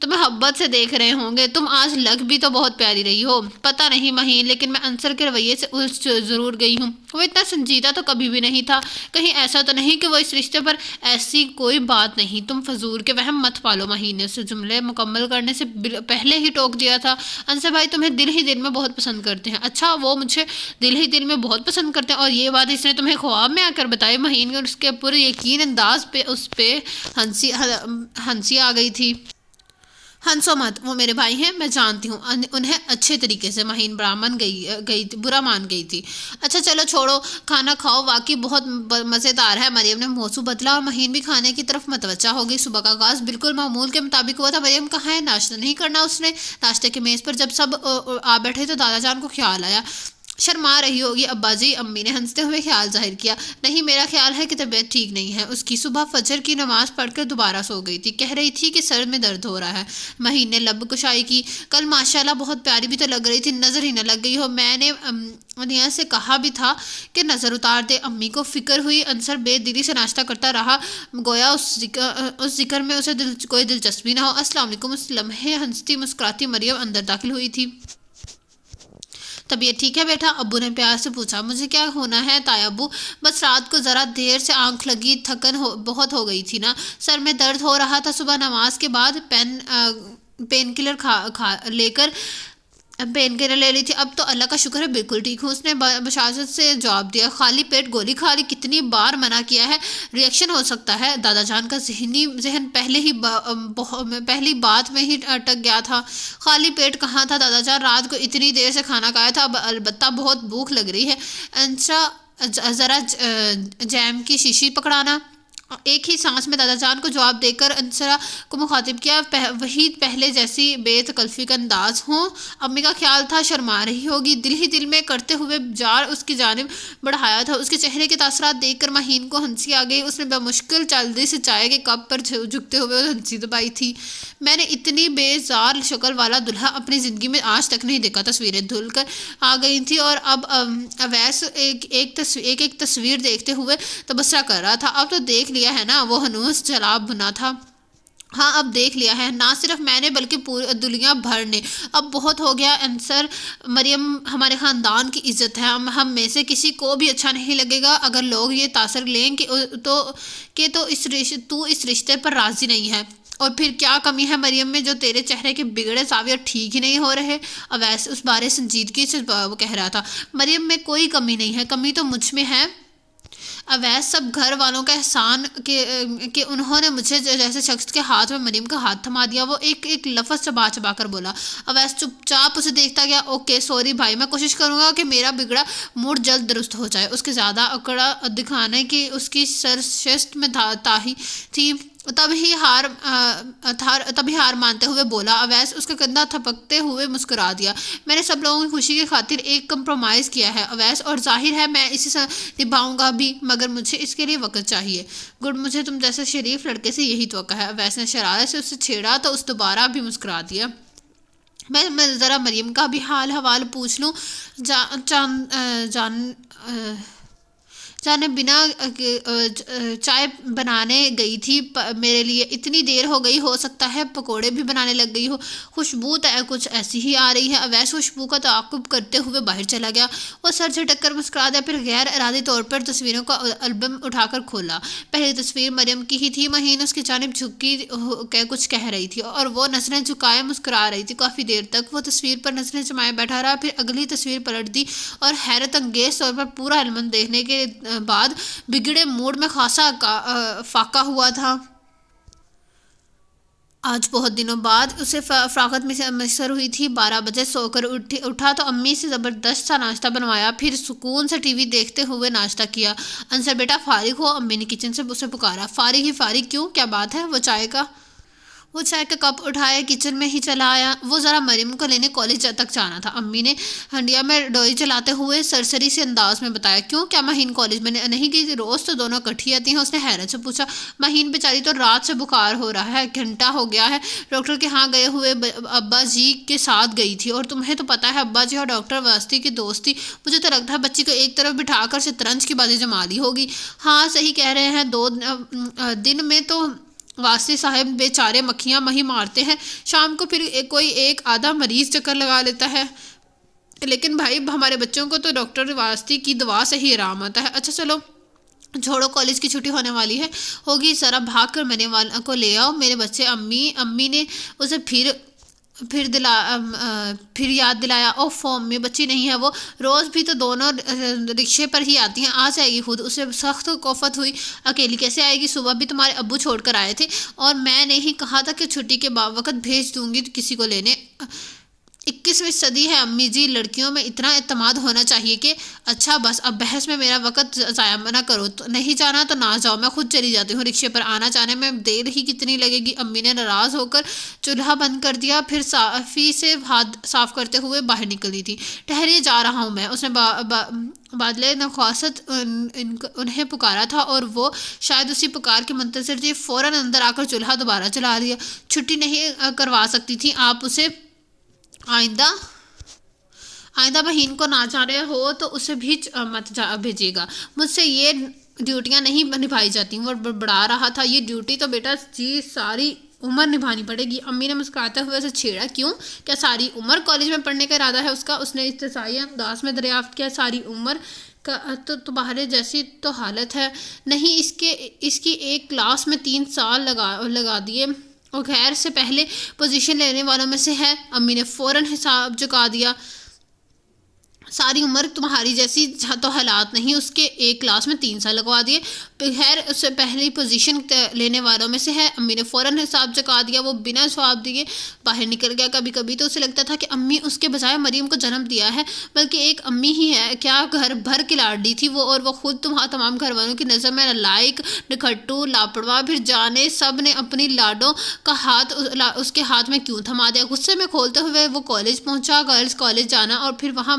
تو محبت سے دیکھ رہے ہوں گے. تم آج لگ بھی تو بہت پیاری رہی ہو. پتہ نہیں مہین، لیکن میں انصر کے رویے سے الجھ ضرور گئی ہوں. وہ اتنا سنجیدہ تو کبھی بھی نہیں تھا. کہیں ایسا تو نہیں کہ وہ اس رشتے پر ایسی کوئی بات نہیں. تم فضول کے وہم مت پالو. مہین نے اسے جملے مکمل کرنے سے پہلے ہی ٹوک دیا تھا. انصر بھائی تمہیں دل ہی دل میں بہت پسند کرتے ہیں. اچھا، وہ مجھے دل ہی دل میں بہت پسند کرتے ہیں، اور یہ بات اس نے تمہیں خواب میں آ کر بتائی؟ مہین اور اس کے پر یقین انداز پہ اس پہ ہنسی آ گئی تھی. ہنسو مت، وہ میرے بھائی ہیں، میں جانتی ہوں انہیں اچھے طریقے سے. مہین برا مان گئی تھی. اچھا چلو چھوڑو، کھانا کھاؤ، واقعی بہت مزیدار ہے. مریم نے موضوع بدلا اور مہین بھی کھانے کی طرف متوجہ ہو گئی. صبح کا آغاز بالکل معمول کے مطابق ہوا تھا. مریم کہاں ہے؟ ناشتہ نہیں کرنا اس نے؟ ناشتے کی میز پر جب سب آ بیٹھے تو دادا جان کو خیال آیا. شرما رہی ہوگی ابا جی، امی نے ہنستے ہوئے خیال ظاہر کیا. نہیں، میرا خیال ہے کہ طبیعت ٹھیک نہیں ہے اس کی. صبح فجر کی نماز پڑھ کر دوبارہ سو گئی تھی. کہہ رہی تھی کہ سر میں درد ہو رہا ہے. مہین نے لب کشائی کی. کل ماشاءاللہ بہت پیاری بھی تو لگ رہی تھی، نظر ہی نہ لگ گئی ہو. میں نے انیا سے کہا بھی تھا کہ نظر اتار دے. امی کو فکر ہوئی. انصر بے دلی سے ناشتہ کرتا رہا، گویا اس ذکر میں اسے کوئی دلچسپی نہ ہو. السلام علیکم. اس لمحے ہنستی مسکراتی مریم اندر داخل ہوئی تھی. طبیعت ٹھیک ہے بیٹا؟ ابو نے پیار سے پوچھا. مجھے کیا ہونا ہے تایا ابو، بس رات کو ذرا دیر سے آنکھ لگی، تھکن بہت ہو گئی تھی نا، سر میں درد ہو رہا تھا. صبح نماز کے بعد پین کلر لے لی تھی. اب تو اللہ کا شکر ہے بالکل ٹھیک ہوں. اس نے بشاشت سے جواب دیا. خالی پیٹ گولی کھا لی؟ کتنی بار منع کیا ہے، ریئیکشن ہو سکتا ہے. دادا جان کا ذہن پہلی بات میں ہی اٹک گیا تھا. خالی پیٹ کہاں تھا دادا جان، رات کو اتنی دیر سے کھانا کھایا تھا. اب البتہ بہت بھوک لگ رہی ہے. انشا ذرا جیم کی شیشی پکڑانا. ایک ہی سانس میں دادا جان کو جواب دے کر انصرا کو مخاطب کیا. وہی پہلے جیسی بے تکلفی کا انداز ہوں. امی کا خیال تھا شرما رہی ہوگی. دل ہی دل میں کرتے ہوئے جار اس کی جانب بڑھایا تھا. اس کے چہرے کے تاثرات دیکھ کر مہین کو ہنسی آ گئی. اس نے بمشکل جلدی سے چائے کے کپ پر جھکتے ہوئے ہنسی دبائی تھی. میں نے اتنی بیزار شکل والا دلہا اپنی زندگی میں آج تک نہیں دیکھا. تصویریں دھل کر آ گئی تھی اور اب اویس ایک تصویر دیکھتے ہوئے تبصرہ کر رہا تھا. اب تو دیکھ لیا ہے نا، وہ ہنوس جلاب بنا تھا. ہاں اب دیکھ لیا ہے، نہ صرف میں نے بلکہ پوری دنیا بھر نے. اب بہت ہو گیا انصر، مریم ہمارے خاندان کی عزت ہے. ہم میں سے کسی کو بھی اچھا نہیں لگے گا اگر لوگ یہ تاثر لیں کہ تو اس رشتے پر راضی نہیں ہے. اور پھر کیا کمی ہے مریم میں جو تیرے چہرے کے بگڑے زاویہ ٹھیک ہی نہیں ہو رہے؟ اویس اس بارے سنجیدگی سے وہ کہہ رہا تھا. مریم میں کوئی کمی نہیں ہے، کمی تو مجھ میں ہے. اویس سب گھر والوں کا احسان کہ انہوں نے مجھے جیسے شخص کے ہاتھ میں مریم کا ہاتھ تھما دیا. وہ ایک لفظ چبا کر بولا. اویس چپ چاپ اسے دیکھتا گیا. اوکے سوری بھائی، میں کوشش کروں گا کہ میرا بگڑا موڈ جلد درست ہو جائے. اس کے زیادہ اکڑا دکھانے کی اس کی سرشست میں تاہی تھی. تبھی ہار مانتے ہوئے بولا. اویس اس کا کندھا تھپکتے ہوئے مسکرا دیا. میں نے سب لوگوں کی خوشی کی خاطر ایک کمپرومائز کیا ہے اویس، اور ظاہر ہے میں اسے نبھاؤں گا بھی، مگر مجھے اس کے لیے وقت چاہیے. گڈ، مجھے تم جیسے شریف لڑکے سے یہی توقع ہے. اویس نے شرارت سے اسے چھیڑا تو اس دوبارہ بھی مسکرا دیا. میں ذرا مریم کا بھی حال حوال پوچھ لوں. جانے بنا چائے بنانے گئی تھی میرے لیے. اتنی دیر ہو گئی، ہو سکتا ہے پکوڑے بھی بنانے لگ گئی ہو. خوشبو کچھ ایسی ہی آ رہی ہے. اویس خوشبو کا تعاقب کرتے ہوئے باہر چلا گیا. وہ سر جھٹک کر مسکرا دیا، پھر غیر ارادی طور پر تصویروں کا البم اٹھا کر کھولا. پہلی تصویر مریم کی ہی تھی. مہین اس کی جانب جھکی کچھ کہہ رہی تھی اور وہ نظریں جھکائے مسکرا رہی تھی. کافی دیر تک وہ تصویر پر نظریں جمائے بیٹھا رہا، پھر اگلی تصویر پلٹ دی اور حیرت انگیز طور پر پورا البم دیکھنے کے بعد بگڑے موڈ میں خاصا فاقہ ہوا تھا. آج بہت دنوں بعد اسے فراغت میں میسر ہوئی تھی. 12 بجے سو کر اٹھا تو امی سے زبردست سا ناشتہ بنوایا، پھر سکون سے ٹی وی دیکھتے ہوئے ناشتہ کیا. انصر بیٹا فارغ ہو؟ امی نے کچن سے اسے پکارا. فارغ ہی فارغ کیوں، کیا بات ہے؟ وہ چائے کا کپ اٹھائے کچن میں ہی چلا آیا. وہ ذرا مریم کو لینے کالج تک جانا تھا. امی نے ہنڈیا میں ڈوئی چلاتے ہوئے سرسری سے انداز میں بتایا. کیوں، کیا مہین کالج میں نہیں گئی؟ روز تو دونوں اکٹھی آتی ہیں. اس نے حیرت سے پوچھا. مہین بیچاری تو رات سے بخار ہو رہا ہے، گھنٹہ ہو گیا ہے. ڈاکٹر کے ہاں گئے ہوئے ابا جی کے ساتھ گئی تھی. اور تمہیں تو پتہ ہے ابا جی اور ڈاکٹر واسطے کی دوستی. مجھے تو لگتا ہے بچی کو ایک طرف بٹھا کر شطرنج کی بازی جما لی ہوگی. ہاں صحیح کہہ رہے ہیں. 2 دن میں تو واسطے صاحب بیچارے مکھیاں مہی مارتے ہیں، شام کو پھر کوئی ایک آدھا مریض چکر لگا لیتا ہے، لیکن بھائی ہمارے بچوں کو تو ڈاکٹر واسطے کی دوا سے ہی آرام آتا ہے۔ اچھا چلو چھوڑو، کالج کی چھٹی ہونے والی ہے، ہوگی، ذرا بھاگ کر میرے والا کو لے آؤ میرے بچے۔ امی نے اسے پھر یاد دلایا، اوف امی بچی نہیں ہے وہ، روز بھی تو دونوں رکشے پر ہی آتی ہیں، آ جائے گی خود۔ اسے سخت کوفت ہوئی، اکیلی کیسے آئے گی؟ صبح بھی تمہارے ابو چھوڑ کر آئے تھے اور میں نے ہی کہا تھا کہ چھٹی کے وقت بھیج دوں گی کسی کو لینے۔ 21ویں صدی ہے امی جی، لڑکیوں میں اتنا اعتماد ہونا چاہیے کہ اچھا بس اب بحث میں میرا وقت ضائع نہ کرو، نہیں جانا تو نہ جاؤ، میں خود چلی جاتی ہوں، رکشے پر آنا جانے میں دیر ہی کتنی لگے گی۔ امی نے ناراض ہو کر چولہا بند کر دیا، پھر صافی سے ہاتھ صاف کرتے ہوئے باہر نکلی تھی۔ ٹھہریے جا رہا ہوں میں، اس نے بادلِ نخواست انہیں پکارا تھا اور وہ شاید اسی پکار کے منتظر تھی، فوراً اندر آ کر چولہا دوبارہ چلا لیا۔ چھٹی نہیں کروا سکتی تھی آپ اسے؟ آئندہ بہن کو نہ جانے ہو تو اسے بھی مت بھیجیے گا، مجھ سے یہ ڈیوٹیاں نہیں نبھائی جاتی۔ وہ بڑھا رہا تھا، یہ ڈیوٹی تو بیٹا جی ساری عمر نبھانی پڑے گی۔ امی نے مسکراتے ہوئے اسے چھیڑا، کیوں؟ کیا ساری عمر کالج میں پڑھنے کا ارادہ ہے اس کا؟ اس نے استحصائی انداز میں دریافت کیا۔ ساری عمر کا تو تمہارے جیسی تو حالت ہے نہیں، اس کی ایک کلاس میں 3 سال لگا دیے، اور خیر سے پہلے پوزیشن لینے والوں میں سے ہے۔ امی نے فوراً حساب چکا دیا، ساری عمر تمہاری جیسی تو حالات نہیں، اس کے ایک کلاس میں 3 سال لگوا دیے، خیر اس سے پہلی پوزیشن لینے والوں میں سے ہے۔ امی نے فوراً حساب چکا دیا، وہ بنا جواب دیے باہر نکل گیا۔ کبھی کبھی تو اسے لگتا تھا کہ امی اس کے بجائے مریم کو جنم دیا ہے، بلکہ ایک امی ہی ہے، کیا گھر بھر کی لاڈلی تھی وہ، اور وہ خود تمام گھر والوں کی نظر میں نالائق، نکھٹو، لاپرواہ۔ پھر جانے سب نے اپنی لاڈوں کا ہاتھ اس کے ہاتھ میں کیوں تھما دیا؟ غصے میں کھولتے ہوئے وہ کالج پہنچا۔ گرلز کالج جانا اور پھر وہاں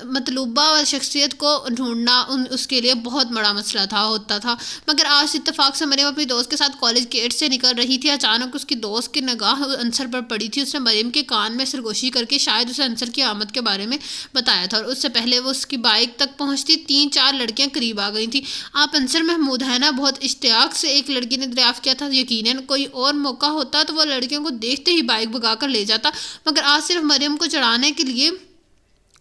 مطلوبہ شخصیت کو ڈھونڈنا اس کے لیے بہت بڑا مسئلہ ہوتا تھا، مگر آج اتفاق سے مریم اپنی دوست کے ساتھ کالج گیٹ سے نکل رہی تھی۔ اچانک اس کی دوست کی نگاہ انصر پر پڑی تھی۔ اس نے مریم کے کان میں سرگوشی کر کے شاید اسے انصر کی آمد کے بارے میں بتایا تھا، اور اس سے پہلے وہ اس کی بائک تک پہنچتی 3-4 لڑکیاں قریب آ گئی تھیں۔ آپ انصر محمود ہیں نا؟ بہت اشتیاق سے ایک لڑکی نے دریافت کیا تھا۔ یقیناً کوئی اور موقع ہوتا تو وہ لڑکیوں کو دیکھتے ہی بائک بھگا کر لے جاتا، مگر آج صرف مریم کو چڑھانے کے لیے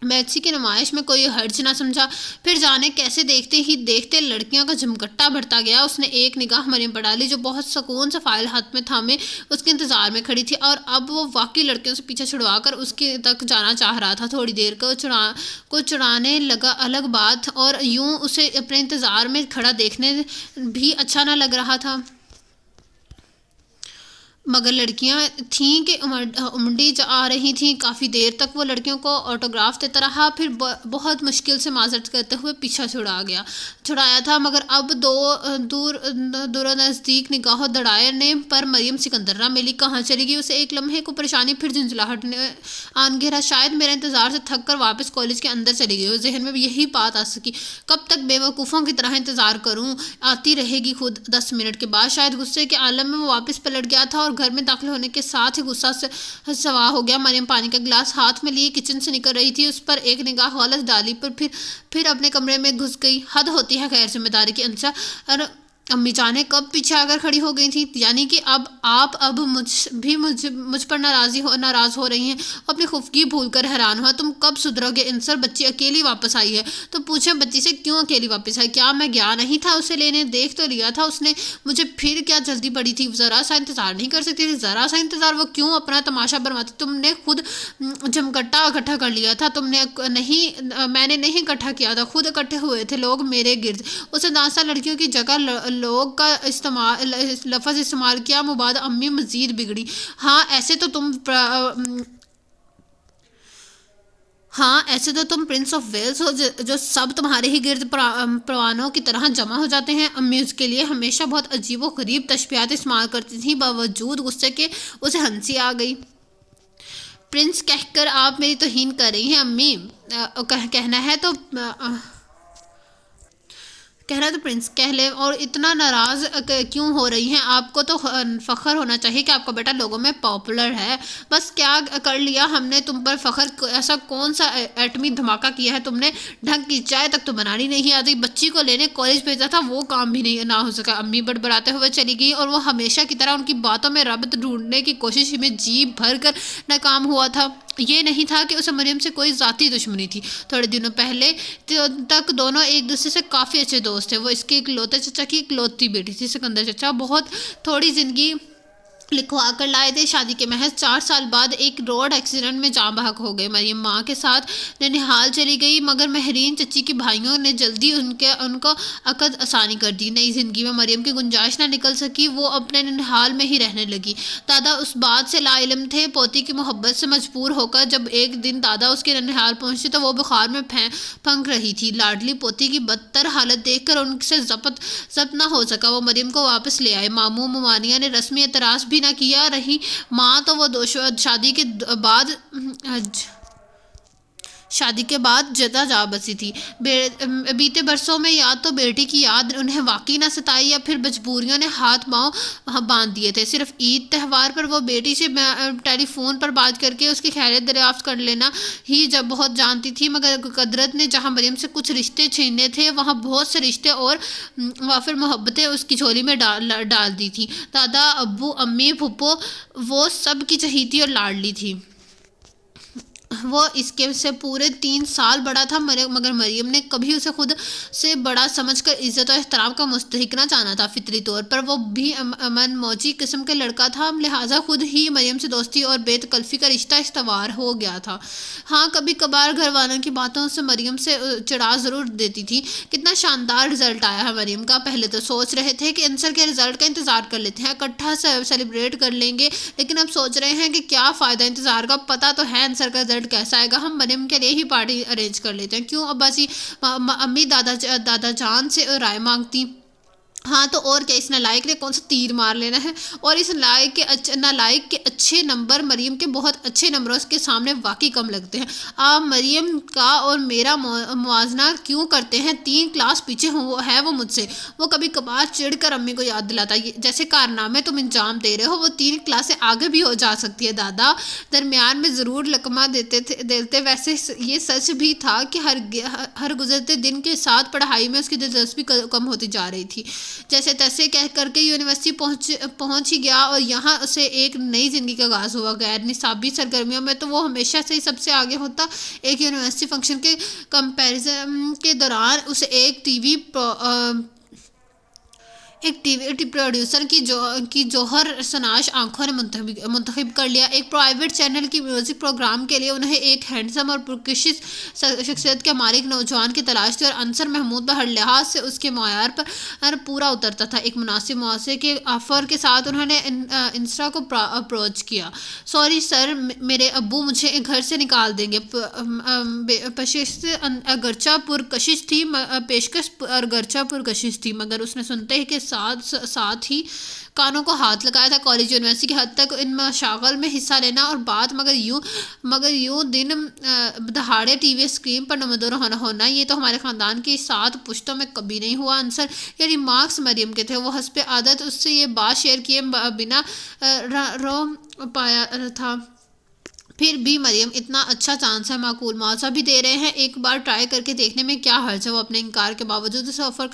میچی کی نمائش میں کوئی حرج نہ سمجھا۔ پھر جانے کیسے دیکھتے ہی دیکھتے لڑکیوں کا جمکٹا بڑھتا گیا۔ اس نے ایک نگاہ مریم پر ڈالی، جو بہت سکون سے فائل ہاتھ میں تھامے اس کے انتظار میں کھڑی تھی، اور اب وہ واقعی لڑکیوں سے پیچھا چھڑوا کر اس کے تک جانا چاہ رہا تھا۔ تھوڑی دیر کو چڑھانے لگا الگ بات، اور یوں اسے اپنے انتظار میں کھڑا دیکھنے بھی اچھا نہ لگ رہا تھا، مگر لڑکیاں تھیں کہ امنڈی آ رہی تھیں۔ کافی دیر تک وہ لڑکیوں کو آٹوگراف دیتا رہا، پھر بہت مشکل سے معذرت کرتے ہوئے پیچھا چھڑایا تھا، مگر اب دور و نزدیک نگاہوں دڑائنے پر مریم سکندر نہ ملی۔ کہاں چلی گئی؟ اسے ایک لمحے کو پریشانی، پھر جھنجھلاہٹ نے آن گھیرا۔ شاید میرے انتظار سے تھک کر واپس کالج کے اندر چلی گئی ہو۔ ذہن میں یہی بات آ سکی، کب تک بے وقوفوں کی طرح انتظار کروں؟ آتی رہے گی خود۔ 10 منٹ کے بعد شاید غصے کے عالم میں وہ واپس پلٹ گیا تھا، اور گھر میں داخل ہونے کے ساتھ ہی غصہ سے سوا ہو گیا۔ مریم پانی کا گلاس ہاتھ میں لیے کچن سے نکل رہی تھی، اس پر ایک نگاہ غلط ڈالی پر پھر اپنے کمرے میں گھس گئی۔ حد ہوتی ہے غیر ذمہ داری کی انصر، امی جانیں کب پیچھے آ کر کھڑی ہو گئی تھی، یعنی کہ آپ مجھ پر ناراض ہو رہی ہیں۔ اپنی خفگی بھول کر حیران ہوا، تم کب سدھرو گے انصر؟ بچی اکیلی واپس آئی ہے تو پوچھیں بچی سے کیوں اکیلی واپس آئی؟ کیا میں گیا نہیں تھا اسے لینے؟ دیکھ تو لیا تھا اس نے مجھے، پھر کیا جلدی پڑی تھی؟ ذرا سا انتظار نہیں کر سکتی تھی؟ ذرا سا انتظار؟ وہ کیوں اپنا تماشا بنواتی؟ تم نے خود جمکٹا اکٹھا کر لیا تھا، میں نے نہیں اکٹھا کیا تھا، خود اکٹھے ہوئے تھے لوگ میرے گرد۔ اسے دانستہ لڑکیوں کی جگہ لوگ کا لفظ استعمال کیا۔ مباد امی مزید بگڑی۔ ہاں ایسے تو تم پرنس آف ویلز ہو، جو سب تمہارے ہی گرد پروانوں کی طرح جمع ہو جاتے ہیں۔ امی اس کے لیے ہمیشہ بہت عجیب و غریب تشبیہات استعمال کرتی تھیں، باوجود غصے کے اسے ہنسی آ گئی۔ پرنس کہہ کر آپ میری توہین کر رہی ہیں امی؟ کہنا ہے کہنا تو پرنس کہہ لے، اور اتنا ناراض کیوں ہو رہی ہیں؟ آپ کو تو فخر ہونا چاہیے کہ آپ کا بیٹا لوگوں میں پاپولر ہے۔ بس کیا کر لیا ہم نے تم پر فخر؟ ایسا کون سا ایٹمی دھماکہ کیا ہے تم نے؟ ڈھنگ کی چائے تک تو بنانی نہیں آتی، بچی کو لینے کالج بھیجا تھا وہ کام بھی نہیں نہ ہو سکا۔ امی بڑبڑاتے ہوئے چلی گئی اور وہ ہمیشہ کی طرح ان کی باتوں میں ربط ڈھونڈنے کی کوشش میں جی بھر کر ناکام ہوا تھا۔ یہ نہیں تھا کہ اسے مریم سے کوئی ذاتی دشمنی تھی، تھوڑے دنوں پہلے تک دونوں ایک دوسرے سے کافی اچھے دوست تھے۔ وہ اس کے اکلوتے چچا کی اکلوتی بیٹی تھی۔ سکندر چچا بہت تھوڑی زندگی لکھوا کر لائے تھے۔ شادی کے محض 4 سال بعد ایک روڈ ایکسیڈنٹ میں جاں بحق ہو گئے۔ مریم ماں کے ساتھ ننہال چلی گئی، مگر مہرین چچی کے بھائیوں نے جلدی ان کو عقد آسانی کر دی۔ نئی زندگی میں مریم کی گنجائش نہ نکل سکی، وہ اپنے ننہال میں ہی رہنے لگی۔ دادا اس بات سے لا علم تھے، پوتی کی محبت سے مجبور ہو کر جب ایک دن دادا اس کے ننہال پہنچے تو وہ بخار میں پھنک رہی تھی۔ لاڈلی پوتی کی بدتر حالت دیکھ کر ان سے ضبط نہ ہو سکا، وہ مریم کو واپس لے آئے۔ ماموں ممانیہ نے رسمی اعتراض بھی نہ کیا۔ رہی ماں تو وہ شادی کے بعد جدہ جا بسی تھی۔ بیتے برسوں میں یا تو بیٹی کی یاد انہیں واقعی نہ ستائی یا پھر مجبوریوں نے ہاتھ پاؤں باندھ دیے تھے۔ صرف عید تہوار پر وہ بیٹی سے ٹیلی فون پر بات کر کے اس کی خیریت دریافت کر لینا ہی جب بہت جانتی تھی، مگر قدرت نے جہاں مریم سے کچھ رشتے چھینے تھے وہاں بہت سے رشتے اور وافر محبتیں اس کی جھولی میں ڈال دی تھی۔ دادا، ابو، امی، پھپھو، وہ سب کی چہیتی اور لاڈلی تھی۔ وہ اس کے سے پورے 3 سال بڑا تھا، مگر مریم نے کبھی اسے خود سے بڑا سمجھ کر عزت و احترام کا مستحق نہ جانا تھا۔ فطری طور پر وہ بھی امن موجی قسم کا لڑکا تھا، لہٰذا خود ہی مریم سے دوستی اور بے تکلفی کا رشتہ استوار ہو گیا تھا۔ ہاں، کبھی کبھار گھر والوں کی باتوں سے مریم سے چڑھا ضرور دیتی تھی۔ کتنا شاندار رزلٹ آیا ہے مریم کا! پہلے تو سوچ رہے تھے کہ انصر کے رزلٹ کا انتظار کر لیتے ہیں، اکٹھا سیلیبریٹ کر لیں گے، لیکن اب سوچ رہے ہیں کہ کیا فائدہ انتظار کا، پتہ تو ہے انصر کا رزلٹ کیسا آئے گا۔ ہم مریم کے لیے ہی پارٹی ارینج کر لیتے ہیں، کیوں ابا جی؟ امی دادا جان سے رائے مانگتی۔ ہاں تو اور کیا، اس نالائق نے کون سا تیر مار لینا ہے؟ اور اس نالائق کے اچھے نمبر مریم کے بہت اچھے نمبروں کے سامنے واقعی کم لگتے ہیں۔ آپ مریم کا اور میرا موازنہ کیوں کرتے ہیں؟ 3 کلاس پیچھے ہے وہ مجھ سے۔ وہ کبھی کبھار چڑھ کر امی کو یاد دلاتا، جیسے کارنامے تم انجام دے رہے ہو وہ 3 کلاسیں آگے بھی ہو جا سکتی ہے دادا۔ درمیان میں ضرور لقمہ دیتے۔ ویسے یہ سچ بھی تھا کہ ہر گزرتے دن کے ساتھ پڑھائی میں اس کی دلچسپی کم ہوتی جا رہی تھی۔ جیسے تیسے کہہ کر کے یونیورسٹی پہنچ ہی گیا اور یہاں اسے ایک نئی زندگی کا آغاز ہوا۔ غیر نصابی سرگرمیوں میں تو وہ ہمیشہ سے ہی سب سے آگے ہوتا۔ ایک یونیورسٹی فنکشن کے کمپیریزن کے دوران اسے ایک ٹی وی پروڈیوسر کی جوہر سناش آنکھوں نے منتخب کر لیا۔ ایک پرائیویٹ چینل کی میوزک پروگرام کے لیے انہیں ایک ہینڈسم اور پرکشش شخصیت کے مالک نوجوان کی تلاش تھی، اور انصر محمود ہر لحاظ سے اس کے معیار پر پورا اترتا تھا۔ ایک مناسب موقع کے آفر کے ساتھ انہوں نے انصرا کو اپروچ کیا۔ سوری سر، میرے ابو مجھے گھر سے نکال دیں گے۔ پیشکش اگرچہ پرکشش تھی، مگر اس نے سنتے ہی کے ساتھ ہی کانوں کو ہاتھ لگایا تھا۔ کالج یونیورسٹی کی حد تک ان مشاغل میں حصہ لینا اور بات مگر یوں دن دہاڑے ٹی وی اسکرین پر نمودار ہونا، یہ تو ہمارے خاندان کی 7 پشتوں میں کبھی نہیں ہوا۔ انصر یہ ریمارکس مریم کے تھے، وہ حسب عادت اس سے یہ بات شیئر کیے بنا رو پایا تھا۔ پھر بھی مریم اتنا اچھا چانس ہے، معقول معاوضہ بھی دے رہے ہیں، ایک بار ٹرائی کر کے دیکھنے میں کیا حرج ہے؟ وہ اپنے انکار کے باوجود اس آفر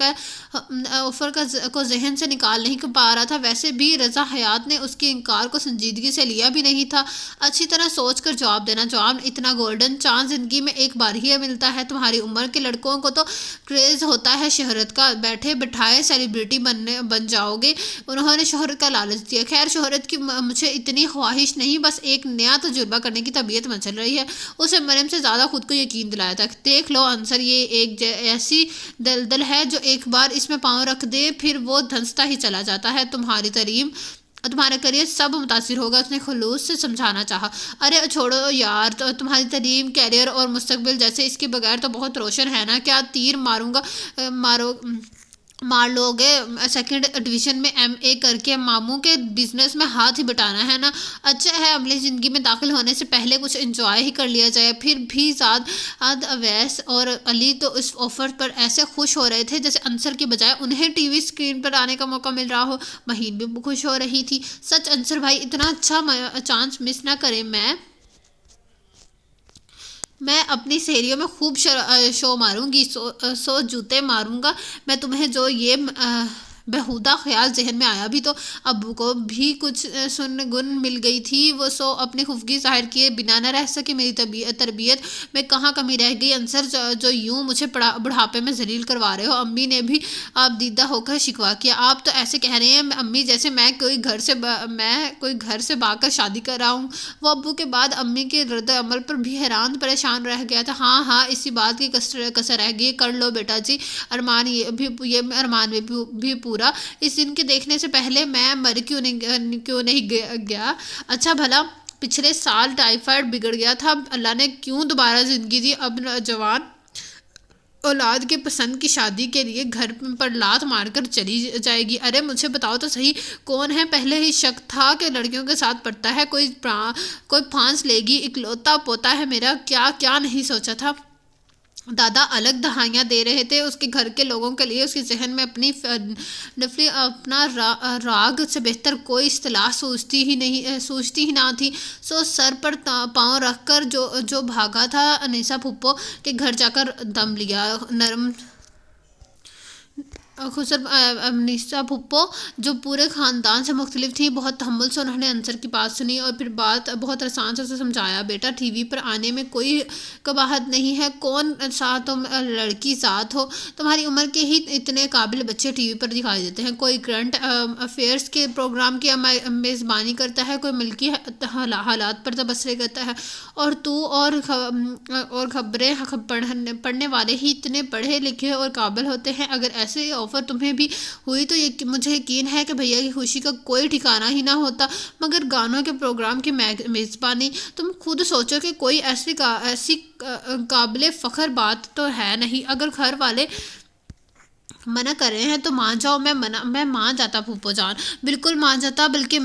کو ذہن سے نکال نہیں پا رہا تھا۔ ویسے بھی رضا حیات نے اس کے انکار کو سنجیدگی سے لیا بھی نہیں تھا۔ اچھی طرح سوچ کر جواب دینا، جواب اتنا گولڈن چانس زندگی میں ایک بار ہی ملتا ہے۔ تمہاری عمر کے لڑکوں کو تو کریز ہوتا ہے شہرت کا، بیٹھے بٹھائے سیلیبریٹی بن جاؤ گے۔ انہوں نے شہرت کا لالچ دیا۔ خیر، شہرت کی مجھے اتنی خواہش نہیں، بس ایک نیا تجربہ کرنے کی طبیعت میں چل رہی ہے۔ اسے مریم سے زیادہ خود کو یقین دلایا تھا۔ دیکھ لو انصر، یہ ایک ایسی دلدل ہے جو ایک بار اس میں پاؤں رکھ دے پھر وہ دھنستا ہی چلا جاتا ہے۔ تمہارا کریئر سب متاثر ہوگا، اس نے خلوص سے سمجھانا چاہا۔ ارے چھوڑو یار، تمہاری تعلیم، کیریئر اور مستقبل جیسے اس کے بغیر تو بہت روشن ہے نا۔ کیا تیر مان لو گے سیکنڈ ڈویژن میں ایم اے کر کے ماموں کے بزنس میں ہاتھ ہی بٹانا ہے نا، اچھا ہے عملی زندگی میں داخل ہونے سے پہلے کچھ انجوائے ہی کر لیا جائے۔ پھر بھی زاد اویس اور علی تو اس آفر پر ایسے خوش ہو رہے تھے جیسے انصر کی بجائے انہیں ٹی وی اسکرین پر آنے کا موقع مل رہا ہو۔ مہین بھی خوش ہو رہی تھی۔ سچ انصر بھائی اتنا اچھا چانس مس نہ کریں، میں اپنی سہیلیوں میں خوب شو ماروں گی، سو جوتے ماروں گا میں تمہیں۔ جو یہ بےہودہ خیال ذہن میں آیا بھی تو ابو کو بھی کچھ سن گن مل گئی تھی۔ وہ سو اپنی خفگی ظاہر کیے بنا نہ رہ سکے۔ میری تربیت میں کہاں کمی رہ گئی انصر، جو یوں مجھے بڑھاپے میں ذلیل کروا رہے ہو؟ امی نے بھی آپ دیدہ ہو کر شکوہ کیا۔ آپ تو ایسے کہہ رہے ہیں امی جیسے میں کوئی گھر سے بھاگ کر شادی کر رہا ہوں۔ وہ ابو کے بعد امی کے رد عمل پر بھی حیران پریشان رہ گیا تھا۔ ہاں اسی بات کی کسر رہ گئی، کر لو بیٹا جی، یہ ارمان بھی پورا۔ اس دن کے دیکھنے سے پہلے میں مر کیوں نہیں گیا؟ اچھا بھلا پچھلے سال ٹائیفائڈ بگڑ گیا تھا، اللہ نے کیوں دوبارہ زندگی دی؟ اب جوان اولاد کے پسند کی شادی کے لیے گھر پر لات مار کر چلی جائے گی۔ ارے مجھے بتاؤ تو صحیح کون ہے؟ پہلے ہی شک تھا کہ لڑکیوں کے ساتھ پڑتا ہے، کوئی پھانس لے گی، اکلوتا پوتا ہے میرا، کیا نہیں سوچا تھا۔ دادا الگ دہائیاں دے رہے تھے اس کے گھر کے لوگوں کے لیے، اس کے ذہن میں اپنی نفلی اپنا راگ سے بہتر کوئی اصطلاح سوچتی ہی نہ تھی۔ سو سر پر پاؤں رکھ کر جو بھاگا تھا انیسہ پھپھو کے گھر جا کر دم لیا۔ نرم خسر انیسہ پھپھو جو پورے خاندان سے مختلف تھی، بہت تحمل سے انہوں نے انصر کی بات سنی اور پھر بات بہت آسان سے اسے سمجھایا۔ بیٹا ٹی وی پر آنے میں کوئی قباحت نہیں ہے، کون سا تم لڑکی ذات ہو، تمہاری عمر کے ہی اتنے قابل بچے ٹی وی پر دکھائی دیتے ہیں۔ کوئی کرنٹ افیئرس کے پروگرام کی میزبانی کرتا ہے، کوئی ملکی حالات پر تبصرے کرتا ہے، اور تو اور خبریں پڑھنے والے ہی اتنے پڑھے لکھے اور قابل ہوتے ہیں۔ اگر ایسے آفر تمہیں بھی ہوئی تو مجھے یقین ہے کہ بھیا کی خوشی کا کوئی ٹھکانہ ہی نہ ہوتا۔ مگر گانوں کے پروگرام کی میزبانی، تم خود سوچو کہ کوئی ایسی قابل فخر بات تو ہے نہیں۔ اگر گھر والے منع کر رہے ہیں تو مان جاؤ۔ میں مان جاتا پھوپھو جان، بالکل مان جاتا، بلکہ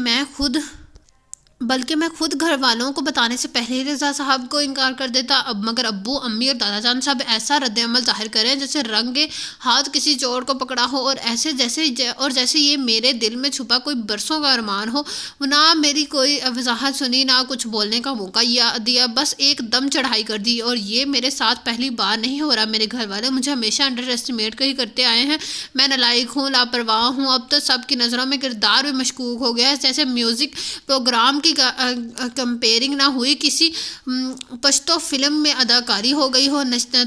میں خود گھر والوں کو بتانے سے پہلے ہی رضا صاحب کو انکار کر دیتا۔ مگر ابو امی اور دادا جان سب ایسا رد عمل ظاہر کریں جیسے رنگے ہاتھ کسی چور کو پکڑا ہو، اور جیسے یہ میرے دل میں چھپا کوئی برسوں کا ارمان ہو۔ نہ میری کوئی وضاحت سنی، نہ کچھ بولنے کا موقع دیا، بس ایک دم چڑھائی کر دی۔ اور یہ میرے ساتھ پہلی بار نہیں ہو رہا۔ میرے گھر والے مجھے ہمیشہ انڈر ایسٹیمیٹ ہی کرتے آئے ہیں، میں نالائق ہوں، لاپرواہ ہوں۔ اب تو سب کی نظروں میں کردار بھی مشکوک ہو گیا ہے، جیسے میوزک پروگرام کی کمپیئرنگ نہ ہوئی، کسی پشتو فلم میں اداکاری ہو گئی ہو۔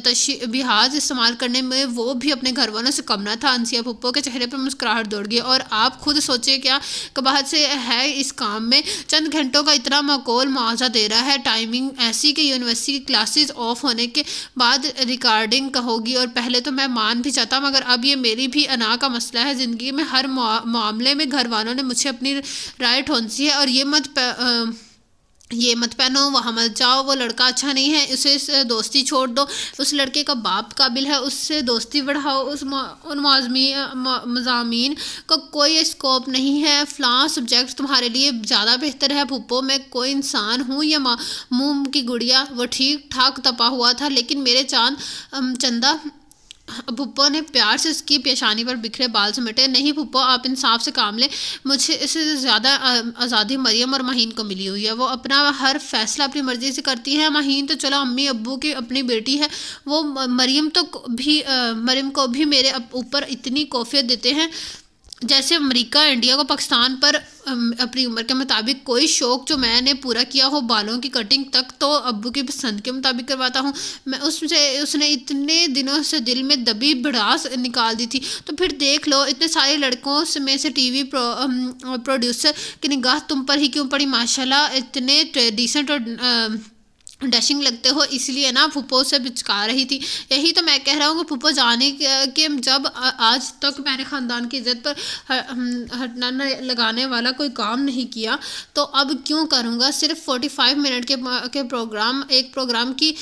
تشبیہات استعمال کرنے میں وہ بھی اپنے گھر والوں سے کم نہ تھا۔ انسیہ پھپھو کے چہرے پر مسکراہٹ دوڑ گئی۔ اور آپ خود سوچیں کیا قباحت سے ہے اس کام میں؟ چند گھنٹوں کا اتنا معقول معاوضہ دے رہا ہے، ٹائمنگ ایسی کہ یونیورسٹی کی کلاسز آف ہونے کے بعد ریکارڈنگ ہوگی۔ اور پہلے تو میں مان بھی جاتا، مگر اب یہ میری بھی انا کا مسئلہ ہے۔ زندگی میں ہر معاملے میں گھر والوں نے مجھے اپنی رائے ٹھونسی ہے، اور یہ مت پہنو، وہاں مت جاؤ، وہ لڑکا اچھا نہیں ہے، اسے دوستی چھوڑ دو، اس لڑکے کا باپ قابل ہے، اس سے دوستی بڑھاؤ، ان مضامین کا کوئی اسکوپ نہیں ہے، فلاں سبجیکٹ تمہارے لیے زیادہ بہتر ہے۔ پھپھو میں کوئی انسان ہوں یا موم کی گڑیا؟ وہ ٹھیک ٹھاک تپا ہوا تھا، لیکن میرے چندہ پھپھو نے پیار سے اس کی پیشانی پر بکھرے بال سمیٹے۔ نہیں پھپھو، آپ انصاف سے کام لیں، مجھے اس سے زیادہ آزادی مریم اور مہین کو ملی ہوئی ہے، وہ اپنا ہر فیصلہ اپنی مرضی سے کرتی ہے۔ مہین تو چلو امی ابو کی اپنی بیٹی ہے، وہ مریم کو بھی میرے اوپر اتنی کوفیت دیتے ہیں جیسے امریکہ انڈیا کو پاکستان پر اپنی عمر کے مطابق کوئی شوق جو میں نے پورا کیا ہو، بالوں کی کٹنگ تک تو ابو کی پسند کے مطابق کرواتا ہوں میں۔ اس نے اتنے دنوں سے دل میں دبی بھڑاس نکال دی تھی۔ تو پھر دیکھ لو، اتنے سارے لڑکوں میں سے ٹی وی پروڈیوسر کی نگاہ تم پر ہی کیوں پڑی؟ ماشاءاللہ اتنے ڈیسنٹ اور ڈیشنگ لگتے ہو، اس لیے نا پھپھو سے بچکا رہی تھی۔ یہی تو میں کہہ رہا ہوں کہ پھپھو جانے کے جب آج تک میں نے خاندان کی عزت پر ہٹنا لگانے والا کوئی کام نہیں کیا تو اب کیوں کروں گا؟ صرف 45 منٹ کے ایک پروگرام کی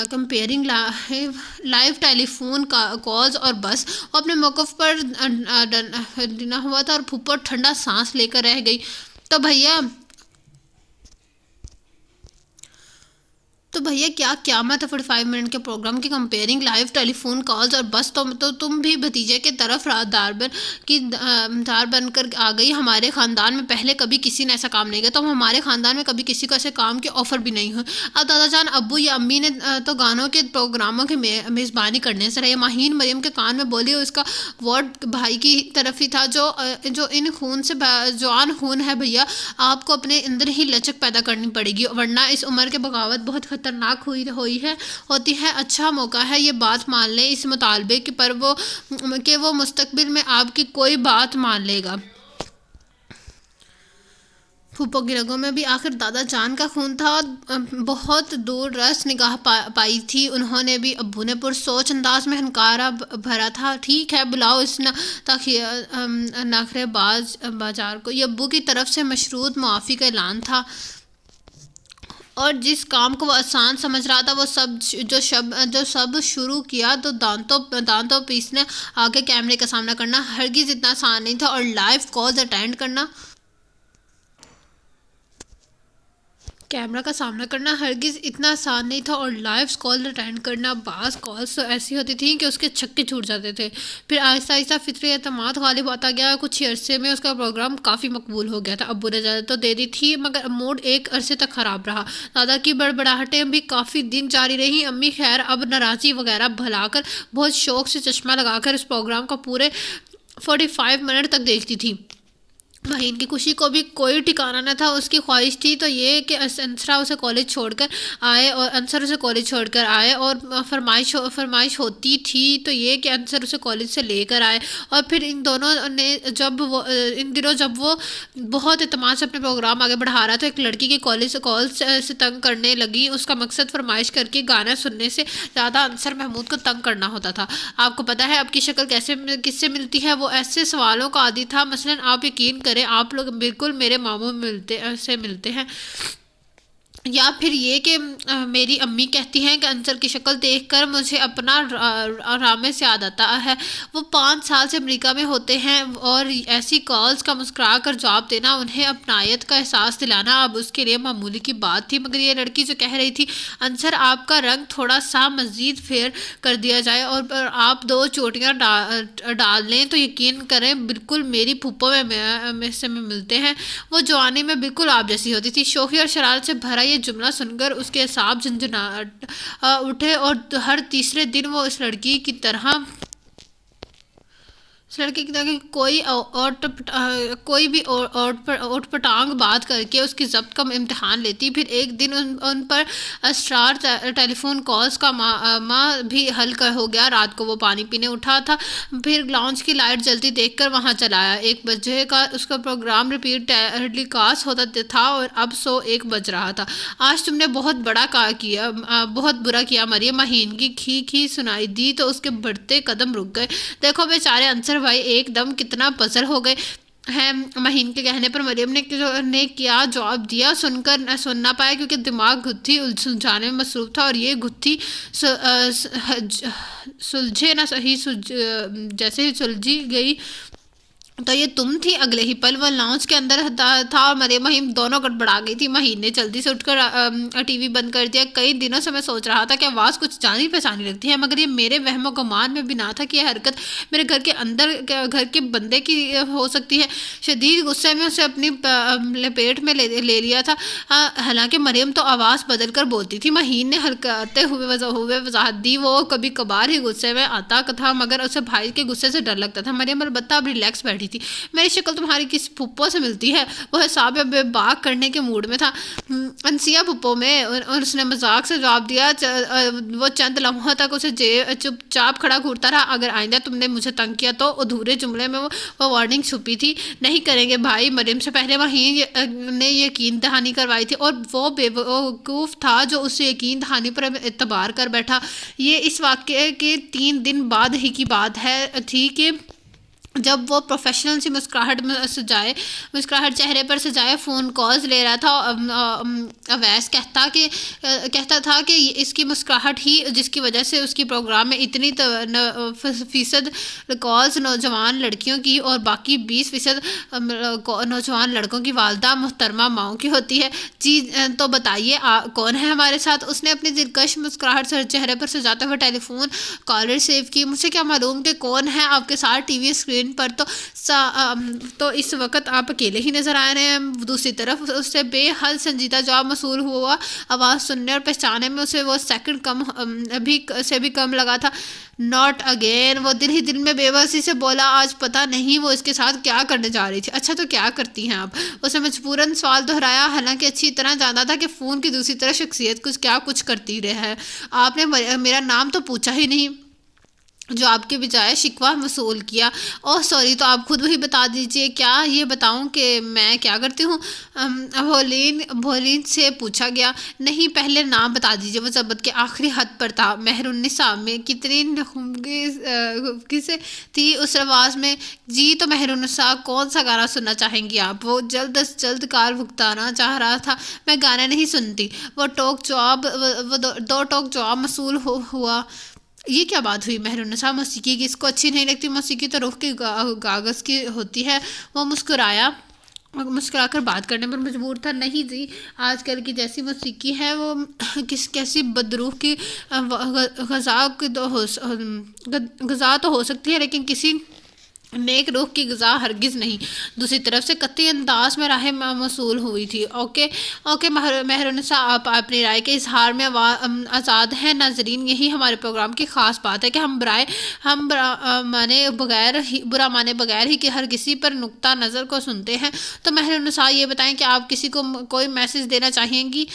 کمپیئرنگ لائیو ٹیلی فون کالز اور بس اپنے موقف پر ڈنا ہوا تھا، اور پھپھو ٹھنڈا سانس لے کر رہ گئی۔ تو بھیا کیا قیامت ہے 45 منٹ کے پروگرام کی کمپیئرنگ لائیو ٹیلی فون کالز اور بس؟ تو تم بھی بھتیجے کے طرف دار بن کر آ گئی۔ ہمارے خاندان میں پہلے کبھی کسی نے ایسا کام نہیں کیا، تو ہمارے خاندان میں کبھی کسی کو ایسے کام کے آفر بھی نہیں ہوئے۔ اب دادا جان، ابو یا امی نے تو گانوں کے پروگراموں کی میزبانی کرنے سے رہے۔ ماہین مریم کے کان میں بولی، اس کا وارڈ بھائی کی طرف ہی تھا جو ان خون سے جوان خون ہے۔ بھیا آپ کو اپنے اندر ہی لچک پیدا کرنی پڑے گی، ورنہ اس عمر کے بغاوت بہت خطرناک ہوتی ہے۔ اچھا موقع ہے یہ بات مان لیں اس مطالبے پر کہ وہ مستقبل میں آپ کی کوئی بات مان لے گا۔ پھوپھو کی رگوں میں بھی آخر دادا جان کا خون تھا، بہت دور رس نگاہ پائی تھی انہوں نے بھی۔ ابو نے پرسوچ انداز میں ہنکارا بھرا تھا، ٹھیک ہے بلاؤ اس ناخرے بازار کو۔ یہ ابو کی طرف سے مشروط معافی کا اعلان تھا، اور جس کام کو وہ آسان سمجھ رہا تھا وہ سب شروع کیا تو دانتوں پیسنے آگے کیمرے کا سامنا کرنا ہرگز اتنا آسان نہیں تھا، اور لائیو کالز اٹینڈ کرنا بعض کالز تو ایسی ہوتی تھیں کہ اس کے چھکے چھوٹ جاتے تھے۔ پھر آہستہ آہستہ فطری اعتماد غالب آتا گیا، کچھ ہی عرصے میں اس کا پروگرام کافی مقبول ہو گیا تھا۔ ابو نے اجازت تو دے دی تھی، مگر موڈ ایک عرصے تک خراب رہا۔ دادا کی بڑبڑاہٹیں بھی کافی دن جاری رہیں۔ امی خیر اب ناراضی وغیرہ بھلا کر بہت شوق سے چشمہ لگا کر اس پروگرام کو پورے 45 منٹ تک دیکھتی تھی۔ مہین کی خوشی کو بھی کوئی ٹھکانہ نہ تھا۔ اس کی خواہش تھی تو یہ کہ انصر اسے کالج چھوڑ کر آئے، اور فرمائش ہوتی تھی تو یہ کہ انصر اسے کالج سے لے کر آئے۔ اور پھر ان دنوں جب وہ بہت اعتماد سے اپنے پروگرام آگے بڑھا رہا تھا، ایک لڑکی کے کالج سے تنگ کرنے لگی۔ اس کا مقصد فرمائش کر کے گانا سننے سے زیادہ انصر محمود کو تنگ کرنا ہوتا تھا۔ آپ کو پتہ ہے اب کی شکل کس سے ملتی ہے؟ وہ ایسے سوالوں کا عادی تھا، مثلاً آپ یقین کریں آپ لوگ بالکل میرے ماموں سے ملتے ہیں، یا پھر یہ کہ میری امی کہتی ہیں کہ انصر کی شکل دیکھ کر مجھے اپنا رامز یاد آتا ہے۔ وہ 5 سال سے امریکہ میں ہوتے ہیں، اور ایسی کالز کا مسکرا کر جواب دینا، انہیں اپنائیت کا احساس دلانا اب اس کے لیے معمولی کی بات تھی۔ مگر یہ لڑکی جو کہہ رہی تھی، انصر آپ کا رنگ تھوڑا سا مزید فیئر کر دیا جائے اور آپ 2 چوٹیاں ڈال لیں تو یقین کریں بالکل میری پھوپھو میں سے ملتے ہیں۔ وہ جوانی میں بالکل آپ جیسی ہوتی تھی۔ شوخی اور شرارت سے بھرا یہ جملہ سن کر اس کے اعصاب جھنجھنا اٹھے، اور ہر تیسرے دن وہ اس لڑکی کی طرح کوئی بھی اوٹ پٹانگ بات کر کے اس کی ضبط کا امتحان لیتی۔ پھر ایک دن ان پر اسرار ٹیلی فون کالز کا بھی حل ہو گیا۔ رات کو وہ پانی پینے اٹھا تھا، پھر لاؤنج کی لائٹ جلتی دیکھ کر وہاں چلا آیا۔ 1 بجے کا اس کا پروگرام ریپیٹ ٹیلی کاسٹ ہوتا تھا، اور اب 1 بج رہا تھا۔ آج تم نے بہت برا کیا مریم، مہین کی کھی سنائی دی تو اس کے بڑھتے قدم رک گئے۔ دیکھو بیچارے انصر بھائی ایک دم کتنا پزل ہو گئے ہیں۔ مہین کے کہنے پر مریم نے کیا جواب دیا سن نہ پایا، کیونکہ دماغ گتھی سلجھانے میں مصروف تھا، اور یہ گتھی سلجھے نہ سہی، جیسے ہی سلجھی گئی تو یہ تم تھی۔ اگلے ہی پل وہ لاؤنج کے اندر تھا، اور مریم مہین دونوں گڑبڑا گئی تھی۔ مہین نے جلدی سے اٹھ کر ٹی وی بند کر دیا۔ کئی دنوں سے میں سوچ رہا تھا کہ آواز کچھ جانی پہچانی لگتی ہے، مگر یہ میرے وہم و گمان میں بھی نہ تھا کہ یہ حرکت میرے گھر کے بندے کی ہو سکتی ہے۔ شدید غصے میں اسے اپنی لپیٹ میں لے لیا تھا، حالانکہ مریم تو آواز بدل کر بولتی تھی۔ مہین نے ہلکتے ہوئے وضاحت دی، وہ کبھی کبھار ہی غصے میں آتا تھا، مگر اسے بھائی کے غصے سے ڈر لگتا تھا۔ مریم البتہ اب ریلیکس بیٹھی بیٹھی تھی. میری شکل تمہاری کس پھپھو سے ملتی ہے؟ وہ حساب بے باک کرنے کے موڈ میں تھا. انسیا پھپھو میں. اور اس نے مذاق سے جواب دیا. وہ چند لمحوں تک اسے چپ چاپ کھڑا گھورتا رہا. اگر آئندہ تم نے مجھے تنگ کیا تو. ادھورے جملے میں وہ وارننگ چھپی تھی. نہیں کریں گے بھائی. مریم سے پہلے وہی نے یقین دہانی کروائی تھی اور وہ بیوقوف تھا جو اس یقین دہانی پر اعتبار کر بیٹھا. یہ اس واقعے کے 3 دن بعد ہی کی بات تھی کہ جب وہ پروفیشنل سی مسکراہٹ چہرے پر سجائے فون کالز لے رہا تھا. اویس کہتا تھا کہ اس کی مسکراہٹ ہی جس کی وجہ سے اس کی پروگرام میں اتنی فیصد کالز نوجوان لڑکیوں کی اور باقی 20% نوجوان لڑکوں کی والدہ محترمہ ماؤں کی ہوتی ہے. جی تو بتائیے کون ہے ہمارے ساتھ؟ اس نے اپنی دلکش مسکراہٹ سے چہرے پر سجاتے ہوئے ٹیلی فون کالر سیو کی. مجھے کیا معلوم کہ کون ہے آپ کے ساتھ ٹی وی اسکرین پر. تو اس وقت آپ اکیلے ہی نظر آ رہے ہیں. دوسری طرف اس سے بے حد سنجیدہ جواب موصول ہوا. آواز سننے اور پہچانے میں اسے وہ سیکنڈ سے بھی کم لگا تھا. Not again. وہ دل ہی دل میں بے بسی سے بولا. آج پتہ نہیں وہ اس کے ساتھ کیا کرنے جا رہی تھی. اچھا تو کیا کرتی ہیں آپ؟ اس نے مجبوراً سوال دہرایا حالانکہ اچھی طرح جانتا تھا کہ فون کی دوسری طرف شخصیت کچھ کرتی رہے ہے. آپ نے میرا نام تو پوچھا ہی نہیں. جو آپ کے بجائے شکوہ موصول کیا. اوہ سوری. تو آپ خود وہی بتا دیجئے. کیا یہ بتاؤں کہ میں کیا کرتی ہوں؟ بھولین سے پوچھا گیا. نہیں پہلے نام بتا دیجئے. وہ ضبط کے آخری حد پر تھا. مہر النساء میں کتنی کسے تھی اس آواز میں. جی تو مہر النساء کون سا گانا سننا چاہیں گی آپ؟ وہ جلد از جلد کار بھگتانا چاہ رہا تھا. میں گانے نہیں سنتی. وہ دو ٹوک جواب موصول ہوا. یہ کیا بات ہوئی مہر النساء؟ موسیقی کس کو اچھی نہیں لگتی؟ موسیقی تو روح کے کاغذ کی ہوتی ہے. وہ مسکرا کر بات کرنے پر مجبور تھا. نہیں جی آج کل کی جیسی موسیقی ہے وہ کیسی بدروح کی غذا تو ہو سکتی ہے لیکن کسی نیک روح کی غذا ہرگز نہیں. دوسری طرف سے قطعی انداز میں راہ موصول ہوئی تھی. اوکے مہر النساء آپ اپنی رائے کے اظہار میں آزاد ہیں. ناظرین یہی ہمارے پروگرام کی خاص بات ہے کہ ہم برا مانے بغیر ہی کہ ہر کسی پر نقطہ نظر کو سنتے ہیں. تو مہر النساء یہ بتائیں کہ آپ کسی کو کوئی میسج دینا چاہیں گی؟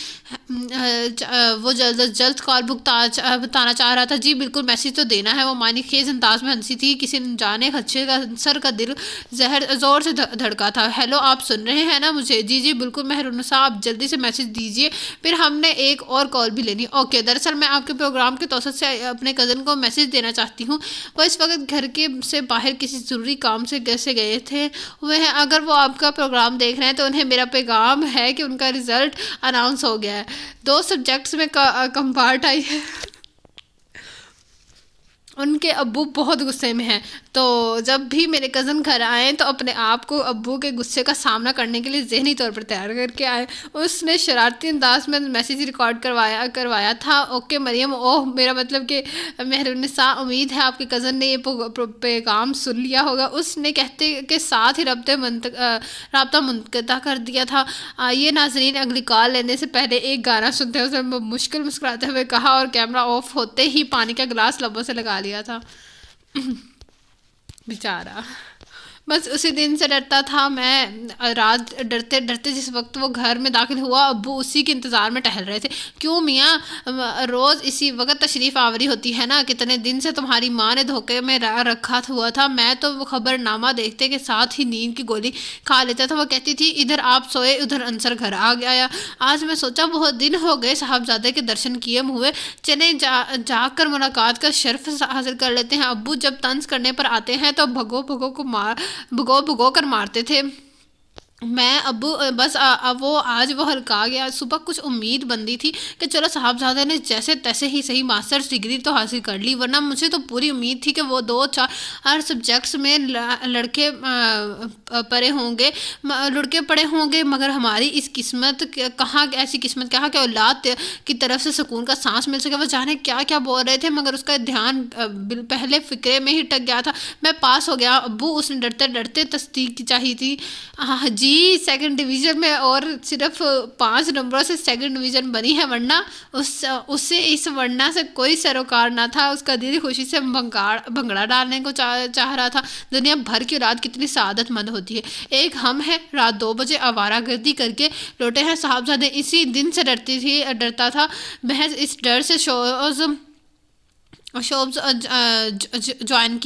وہ جلد از جلد کال بتانا چاہ رہا تھا. جی بالکل میسج تو دینا ہے. وہ معنی خیز انداز میں ہنسی تھی. کسی جانے خدشے کا سر کا دل زور سے دھڑکا تھا. ہیلو آپ سن رہے ہیں نا مجھے؟ جی بالکل مہر النساء آپ جلدی سے میسج دیجئے. پھر ہم نے ایک اور کال بھی لینی. اوکے دراصل میں آپ کے پروگرام کے توسط سے اپنے کزن کو میسج دینا چاہتی ہوں. وہ اس وقت گھر سے باہر کسی ضروری کام سے گئے تھے ہوئے ہیں. اگر وہ آپ کا پروگرام دیکھ رہے ہیں تو انہیں میرا پیغام ہے کہ ان کا رزلٹ اناؤنس ہو گیا ہے. 2 سبجیکٹس میں کمپارٹ آئی ہے. ان کے ابو بہت غصے میں ہیں تو جب بھی میرے کزن گھر آئیں تو اپنے آپ کو ابو کے غصے کا سامنا کرنے کے لیے ذہنی طور پر تیار کر کے آئے. اس نے شرارتی انداز میں میسیج ریکارڈ کروایا تھا. اوکے مریم. اوہ میرا مطلب کہ مہر النساء امید ہے آپ کے کزن نے یہ پیغام سن لیا ہوگا. اس نے کہتے کے ساتھ ہی رابطہ منقطع کر دیا تھا. یہ ناظرین اگلی کال لینے سے پہلے ایک گانا سنتے ہوئے مشکل مسکراتے ہوئے کہا اور کیمرہ آف ہوتے ہی پانی کا گلاس لبوں سے لگا لیا تھا. بیچارہ بس اسی دن سے ڈرتا تھا میں. رات ڈرتے ڈرتے جس وقت وہ گھر میں داخل ہوا ابو اسی کے انتظار میں ٹہل رہے تھے. کیوں میاں روز اسی وقت تشریف آوری ہوتی ہے نا؟ کتنے دن سے تمہاری ماں نے دھوکے میں رکھا ہوا تھا. میں تو خبر نامہ دیکھتے کے ساتھ ہی نیند کی گولی کھا لیتا تھا. وہ کہتی تھی ادھر آپ سوئے ادھر انصر گھر آ گیا. آج میں سوچا بہت دن ہو گئے صاحبزادے کے درشن کیے ہوئے. چلیں جا کر ملاقات کا شرف حاصل کر لیتے ہیں. ابو جب طنز کرنے پر آتے ہیں تو بھگو کر مارتے تھے. میں ابو بس وہ آج وہ ہلکا گیا. صبح کچھ امید بندی تھی کہ چلو صاحبزادے نے جیسے تیسے ہی صحیح ماسٹرز ڈگری تو حاصل کر لی ورنہ مجھے تو پوری امید تھی کہ وہ 2-4 سبجیکٹس میں لڑکے پڑے ہوں گے مگر ہماری اس قسمت کہاں ایسی قسمت کہاں کہ اولاد کی طرف سے سکون کا سانس مل سکے. وہ جانے کیا کیا بول رہے تھے مگر اس کا دھیان پہلے فکرے میں ہی ٹک گیا تھا. میں پاس ہو گیا ابو. اس نے ڈرتے ڈرتے تصدیق چاہی تھی. جی جی سیکنڈ ڈویژن میں اور صرف 5 نمبروں سے سیکنڈ ڈویژن بنی ہے، ورنہ اس سے اس ورنہ سے کوئی سروکار نہ تھا. اس کا دل خوشی سے بھنگڑا ڈالنے کو چاہ رہا تھا. دنیا بھر کی رات کتنی سعادت مند ہوتی ہے. ایک ہم ہے رات 2 بجے آوارہ گردی کر کے لوٹے ہیں. صاحبزادے اسی دن سے ڈرتا تھا. محض اس ڈر سے شوبز جوائن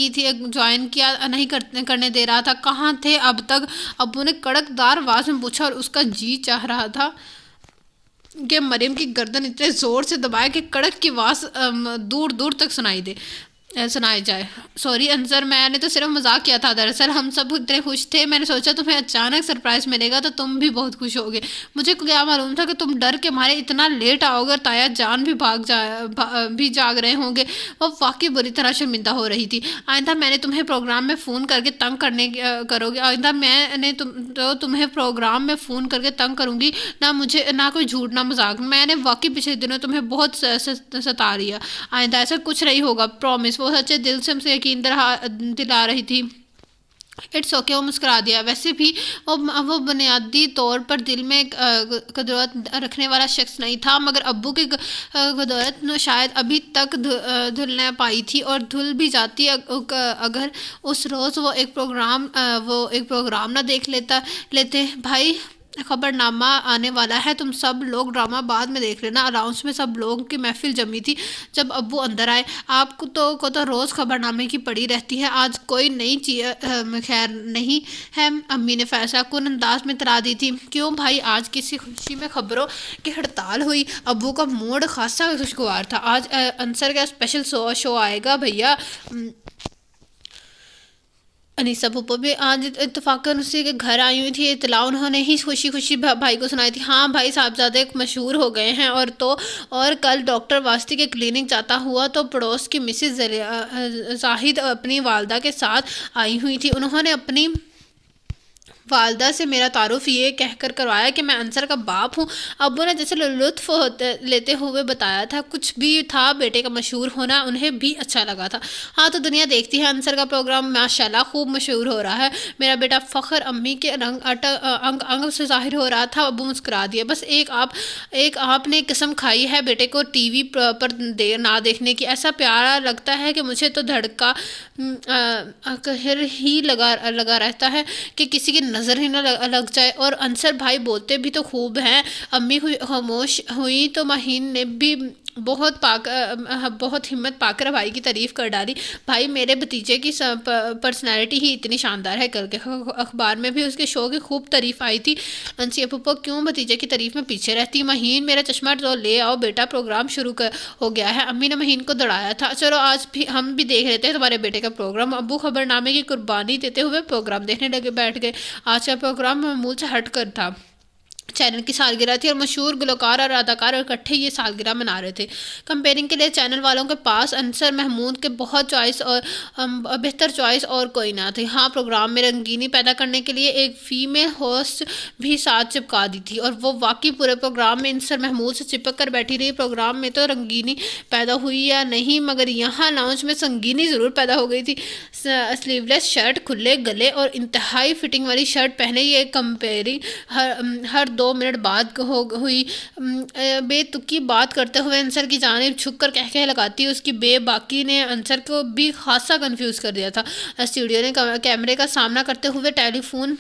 کیا نہیں کرنے دے رہا تھا. کہاں تھے اب تک؟ ابو نے کڑک دار آواز میں پوچھا اور اس کا جی چاہ رہا تھا کہ مریم کی گردن اتنے زور سے دبائے کہ کڑک کی آواز دور دور تک سنائی جائے. سوری انصر، میں نے تو صرف مذاق کیا تھا. دراصل ہم سب اتنے خوش تھے، میں نے سوچا تمہیں اچانک سرپرائز ملے گا تو تم بھی بہت خوش ہوگے. مجھے کیا معلوم تھا کہ تم ڈر کے مارے اتنا لیٹ آؤ گے اور تایا جان بھی جاگ رہے ہوں گے. وہ واقعی بری طرح شرمندہ ہو رہی تھی. آئندہ میں نے تمہیں پروگرام میں فون کر کے تنگ کرو گے. آئندہ میں نے تمہیں پروگرام میں فون کر کے تنگ کروں گی. نہ کوئی جھوٹ نہ مذاق. میں نے واقعی پچھلے دنوں تمہیں بہت ستا رہی ہے. آئندہ ایسا کچھ نہیں ہوگا، پرومس. وہ سچے دل سے یقین دلا رہی تھی. اٹس اوکے، وہ مسکرا دیا. ویسے بھی وہ بنیادی طور پر دل میں قدرت رکھنے والا شخص نہیں تھا، مگر ابو کی قدرت شاید ابھی تک دھل نہ پائی تھی، اور دھل بھی جاتی اگر اس روز وہ ایک پروگرام نہ دیکھ لیتے. بھائی خبر نامہ آنے والا ہے، تم سب لوگ ڈرامہ بعد میں دیکھ لینا. الاؤنس میں سب لوگوں کی محفل جمی تھی. جب ابو اندر آئے، آپ کو تو روز خبر نامے کی پڑی رہتی ہے، آج کوئی نئی خیر نہیں ہے. امی نے فیصلہ کن انداز میں اطلاع دی تھی. کیوں بھائی، آج کسی خوشی میں خبروں کی ہڑتال ہوئی؟ ابو کا موڈ خاصا خوشگوار تھا. آج انصر کا اسپیشل شو آئے گا بھیا. انیسہ پھپھو بھی آج اتفاقاً اسی کے گھر آئی ہوئی تھی. اطلاع انہوں نے ہی خوشی بھائی کو سنائی تھی. ہاں بھائی صاحبزادے مشہور ہو گئے ہیں، اور کل ڈاکٹر واسطی کے کلینک جاتا ہوا تو پڑوس کی مسز زاہد اپنی والدہ کے ساتھ آئی ہوئی تھی. انہوں نے اپنی والدہ سے میرا تعارف یہ کہہ کر کروایا کہ میں انصر کا باپ ہوں. ابو نے جیسے لطف لیتے ہوئے بتایا تھا. کچھ بھی تھا، بیٹے کا مشہور ہونا انہیں بھی اچھا لگا تھا. ہاں تو دنیا دیکھتی ہے، انصر کا پروگرام ماشاءاللہ خوب مشہور ہو رہا ہے. میرا بیٹا فخر امی کے انگ سے ظاہر ہو رہا تھا. ابو مسکرا دیا. بس ایک آپ نے قسم کھائی ہے بیٹے کو ٹی وی پر نہ دیکھنے کی. ایسا پیارا لگتا ہے کہ مجھے تو دھڑکا قہر ہی لگا رہتا ہے کہ کسی کی نظر ہی نہ لگ جائے. اور انصر بھائی بولتے بھی تو خوب ہیں. امی خاموش ہوئی تو مہین نے بھی بہت ہمت پا کر بھائی کی تعریف کر ڈالی. بھائی میرے بھتیجے کی پرسنالٹی ہی اتنی شاندار ہے، کل کے اخبار میں بھی اس کے شو کی خوب تعریف آئی تھی. انسی پھپھو کیوں بھتیجے کی تعریف میں پیچھے رہتی؟ مہین میرا چشمہ تو لے آؤ بیٹا، پروگرام شروع ہو گیا ہے. امی نے مہین کو دوڑایا تھا. چلو آج بھی ہم بھی دیکھ لیتے ہیں تمہارے بیٹے کا پروگرام. ابو خبر نامے کی قربانی دیتے ہوئے پروگرام دیکھنے بیٹھ گئے. آج کا پروگرام معمول سے ہٹ کر تھا. چینل کی سالگرہ تھی اور مشہور گلوکار اور اداکار اکٹھے یہ سالگرہ منا رہے تھے. کمپیئرنگ کے لیے چینل والوں کے پاس انصر محمود کے بہت بہتر چوائس اور کوئی نہ تھی. ہاں پروگرام میں رنگینی پیدا کرنے کے لیے ایک فیمیل ہوسٹ بھی ساتھ چپکا دی تھی، اور وہ واقعی پورے پروگرام میں انصر محمود سے چپک کر بیٹھی رہی. پروگرام میں تو رنگینی پیدا ہوئی یا نہیں، مگر یہاں لاؤنج میں سنگینی ضرور پیدا ہو گئی تھی. سلیو لیس شرٹ، کھلے گلے اور انتہائی فٹنگ والی شرٹ پہنے یہ کمپیئرنگ ہر 2 منٹ بعد ہوئی. بے تکی بات کرتے ہوئے انصر کی جانب جھک کر کہہ لگاتی. اس کی بے باکی نے انصر کو بھی خاصا کنفیوز کر دیا تھا. اسٹوڈیو نے کیمرے کا سامنا کرتے ہوئے ٹیلی فون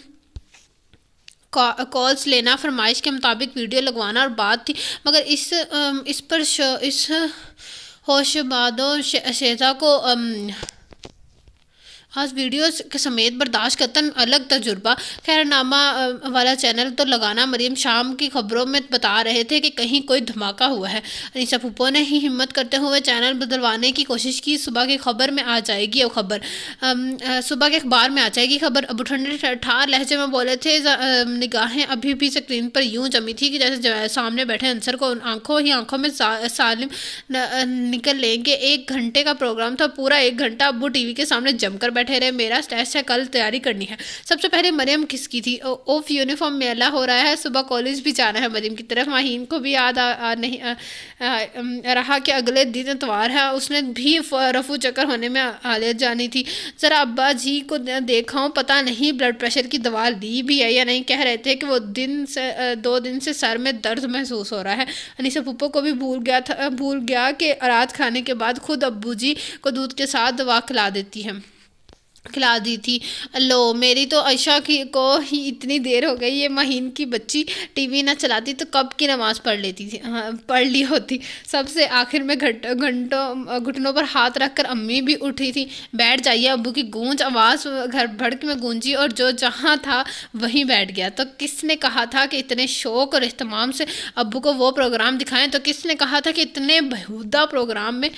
کالز لینا، فرمائش کے مطابق ویڈیو لگوانا اور بات تھی، مگر اس ہوش بادو شیزا کو آج ویڈیوز کے سمیت برداشت قطن الگ تجربہ. خیر نامہ والا چینل تو لگانا. مریم شام کی خبروں میں بتا رہے تھے کہ کہیں کوئی دھماکہ ہوا ہے. انیسہ پھپھو نے ہی ہمت کرتے ہوئے چینل بدلوانے کی کوشش کی. صبح کی خبر میں آ جائے گی صبح کے اخبار میں آ جائے گی خبر. ابو ٹھنڈے ٹھار لہجے میں بولے تھے. نگاہیں ابھی بھی اسکرین پر یوں جمی تھی کہ جیسے سامنے بیٹھے انصر کو آنکھوں میں سالم نکل لیں گے. 1 گھنٹے کا پروگرام تھا. پورا 1 گھنٹہ ابو ٹی وی کے سامنے جم کر بیٹھے رہے, میرا ٹیسٹ ہے, کل تیاری کرنی ہے. سب سے پہلے مریم کس کی تھی؟ اوف, یونیفارم میلہ ہو رہا ہے, صبح کالج بھی جانا ہے. مریم کی طرف. ماہین کو بھی یاد نہیں رہا کہ اگلے دن اتوار ہے, اس نے بھی رفو چکر ہونے میں عالیت جانی تھی. ذرا ابا جی کو دیکھاؤں, پتہ نہیں بلڈ پریشر کی دوا لی بھی ہے یا نہیں. کہہ رہے تھے کہ وہ 2 دن سے سر میں درد محسوس ہو رہا ہے. انیسہ پھپھو کو بھی بھول گیا کہ رات کھانے کے بعد خود ابو جی کو دودھ کے ساتھ دوا کھلا دی تھی. لو, میری تو عائشہ کو ہی اتنی دیر ہو گئی, یہ مہین کی بچی ٹی وی نہ چلاتی تو کب کی نماز پڑھ لی ہوتی. سب سے آخر میں گھٹنوں پر ہاتھ رکھ کر امی بھی اٹھی تھی. بیٹھ جائیے, ابو کی گونج آواز گھر بھر میں گونجی اور جو جہاں تھا وہیں بیٹھ گیا. تو کس نے کہا تھا کہ اتنے شوق اور اہتمام سے ابو کو وہ پروگرام دکھائیں؟ تو کس نے کہا تھا کہ اتنے بیہودہ پروگرام میں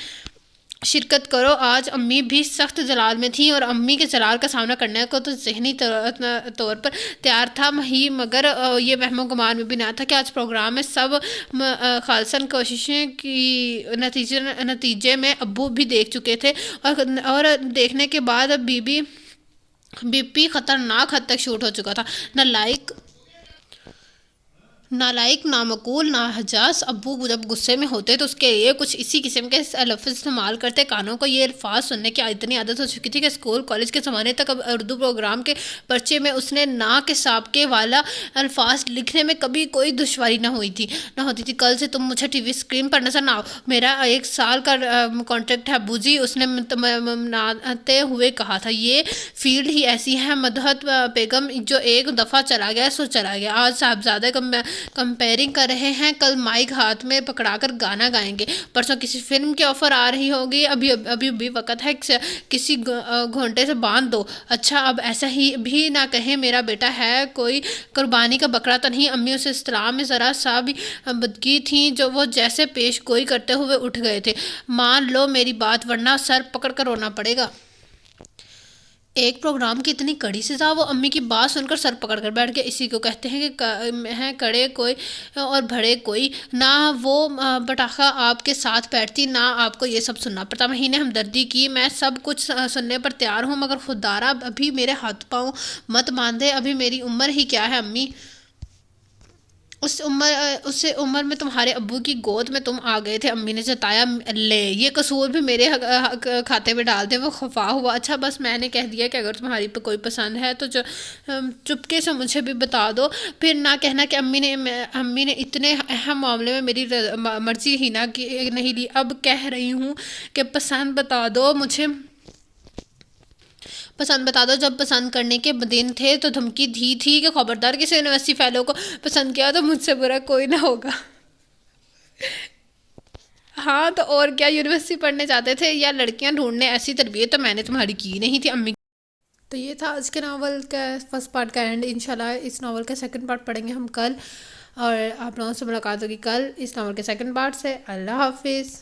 شرکت کرو؟ آج امی بھی سخت جلال میں تھیں اور امی کے جلال کا سامنا کرنے کو تو ذہنی طور پر تیار تھا ہی, مگر یہ وہم و گمان میں بھی نہ تھا کہ آج پروگرام میں سب خالصاً کوششیں کی نتیجے میں ابو بھی دیکھ چکے تھے اور دیکھنے کے بعد بی پی خطرناک حد تک شوٹ ہو چکا تھا. نالائق, نامعقول, ناحجاز. ابو جب غصے میں ہوتے تو اس کے لیے کچھ اسی قسم کے لفظ استعمال کرتے. کانوں کو یہ الفاظ سننے کی اتنی عادت ہو چکی تھی کہ اسکول کالج کے زمانے تک اب اردو پروگرام کے پرچے میں اس نے نا کے سابقے والا الفاظ لکھنے میں کبھی کوئی دشواری نہ ہوتی تھی. کل سے تم مجھے ٹی وی اسکرین پر نظر نہ آؤ, میرا 1 سال کا کانٹریکٹ ہے ابو جی, اس نے مناتے ہوئے کہا تھا. یہ فیلڈ ہی ایسی ہے مدحت بیگم, جو ایک دفعہ چلا گیا سو چلا گیا. آج صاحبزادہ کمپیئرنگ کر رہے ہیں, کل مائک ہاتھ میں پکڑا کر گانا گائیں گے, پرسوں کسی فلم کی آفر آ رہی ہوگی, ابھی وقت ہے, کسی گھونٹے سے باندھ دو. اچھا, اب ایسا ہی بھی نہ کہیں میرا بیٹا ہے کوئی قربانی کا بکرا تو نہیں. امی اس اصطلاح میں ذرا سا بھی بدگی تھیں جو وہ جیسے پیش گوئی کرتے ہوئے اٹھ گئے تھے. مان لو میری بات, ورنہ سر پکڑ کر رونا پڑے گا. ایک پروگرام کی اتنی کڑی سزا. وہ امی کی بات سن کر سر پکڑ کر بیٹھ گیا. اسی کو کہتے ہیں کہ کڑے کوئی اور بھڑے کوئی. نہ وہ بٹاخہ آپ کے ساتھ بیٹھتی, نہ آپ کو یہ سب سننا پڑتا. مہین نے ہمدردی کی. میں سب کچھ سننے پر تیار ہوں, مگر خدارا ابھی میرے ہاتھ پاؤں مت باندھے. ابھی میری عمر ہی کیا ہے امی, اس عمر میں تمہارے ابو کی گود میں تم آ گئے تھے. امی نے جتایا. لے, یہ قصور بھی میرے کھاتے میں ڈال دیں. وہ خفا ہوا. اچھا بس میں نے کہہ دیا کہ اگر تمہاری پہ کوئی پسند ہے تو چپکے سے مجھے بھی بتا دو, پھر نہ کہنا کہ امی نے اتنے اہم معاملے میں میری مرضی ہی نہیں لی. اب کہہ رہی ہوں کہ پسند بتا دو مجھے, پسند بتا دو. جب پسند کرنے کے دن تھے تو دھمکی دی تھی کہ خبردار کسی یونیورسٹی فیلو کو پسند کیا تو مجھ سے برا کوئی نہ ہوگا. ہاں تو اور کیا, یونیورسٹی پڑھنے جاتے تھے یا لڑکیاں ڈھونڈنے؟ ایسی تربیت تو میں نے تمہاری کی نہیں تھی امی. تو یہ تھا آج کے ناول کا فرسٹ پارٹ کا اینڈ. انشاءاللہ اس ناول کا سیکنڈ پارٹ پڑھیں گے ہم کل, اور آپ لوگوں سے ملاقات ہوگی کل اس ناول کے سیکنڈ پارٹ سے. اللہ حافظ.